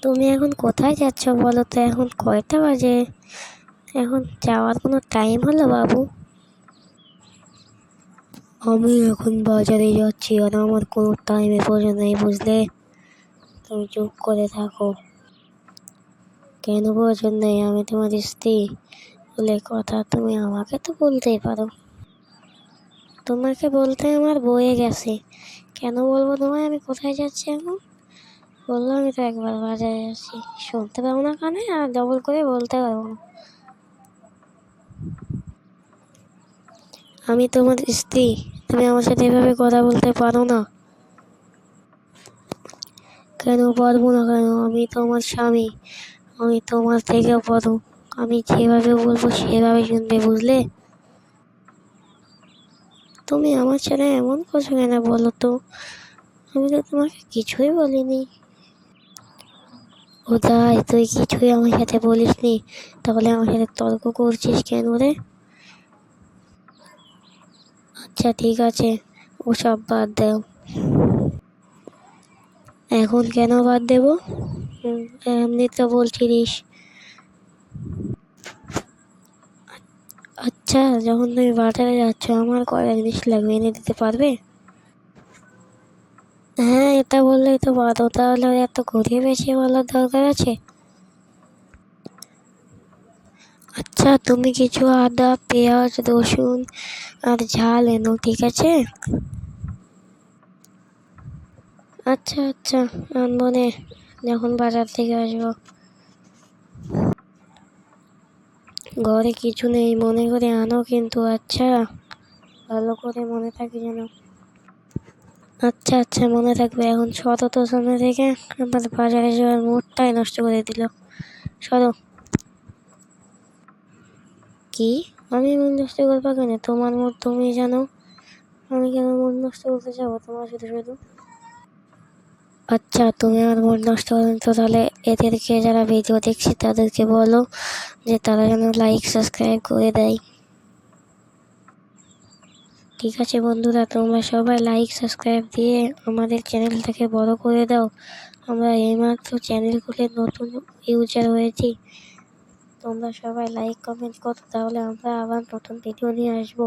তুমি এখন কোথায় যাচ্ছ বলো তো? এখন কয়টা বাজে? এখন যাওয়ার কোনো টাইম হলো বাবু? আমি এখন বাজারে যাচ্ছি আর আমার কোনো টাইমে প্রয়োজন নেই, বুঝলে? তুমি চুপ করে থাকো। কেন প্রয়োজন নেই? আমি তোমার স্ত্রী বলে কথা, তুমি আমাকে তো বলতেই পারো। তোমাকে বলতে আমার বয়ে গেছে। কেন বলবো তোমায় আমি কোথায় যাচ্ছি এখন? বললো আমি তো একবার বাজারে যাচ্ছি, শুনতে পাবো না কানে আর ডবল করে বলতে পারবো না। আমি তোমার স্ত্রী, তুমি আমার সাথে এভাবে কথা বলতে পারো না। কেন পারবো না? কেন? আমি তোমার স্বামী, আমি তোমার থেকেও বড়। আমি যেভাবে বলবো সেভাবে শুনবে, বুঝলে? তুমি আমার সাথে এমন করছো কেন বলো তো? আমি তো তোমাকে কিছুই বলিনি। ও তাই? তুই কিছুই আমার সাথে বলিসনি? তাহলে আমার সাথে তর্ক করছিস কেন রে? আচ্ছা ঠিক আছে, ওসব বাদ দাও। এখন কেন বাদ দেবো? এমনি তো বলছিলিস। আচ্ছা, যখন তুমি বাজারে যাচ্ছ আমার কয়টা জিনিস লাগবে এনে দিতে পারবে? হ্যাঁ, এটা বললেই তো পারো। তাহলে এত ঘুরিয়ে পেঁচিয়ে বলার দরকার আছে? আচ্ছা, তুমি কিছু আদা, পেঁয়াজ, রসুন আর ঝাল এনো, ঠিক আছে? আচ্ছা আচ্ছা, আনবো নে যখন বাজার থেকে আসবো। ঘরে কিছু নেই মনে করে আনো কিন্তু, আচ্ছা? ভালো করে মনে থাকে যেন। আচ্ছা আচ্ছা, মনে থাকবে। এখন সরো তো সামনে থেকে, আমার বাজারে যাওয়ার মুডটাই নষ্ট করে দিল। সরো। কি? আমি মুড নষ্ট করবো কেন? তোমার মুড তুমি জানো। আমি কেন মুড নষ্ট করতে যাবো তোমার শুধু শুধু? আচ্ছা, তুমি আমার মুড নষ্ট করেন তো তাহলে এদেরকে, যারা ভিডিও দেখছে তাদেরকে বলো যে তারা যেন লাইক সাবস্ক্রাইব করে দেয়। ঠিক আছে বন্ধুরা, তোমরা সবাই লাইক সাবস্ক্রাইব দিয়ে আমাদের চ্যানেলটাকে বড় করে দাও। আমরা এইমাত্র চ্যানেল খুলে নতুন ইউজার হয়েছি। তোমরা সবাই লাইক কমেন্ট করো, তাহলে আমরা আবার নতুন ভিডিও নিয়ে আসবো।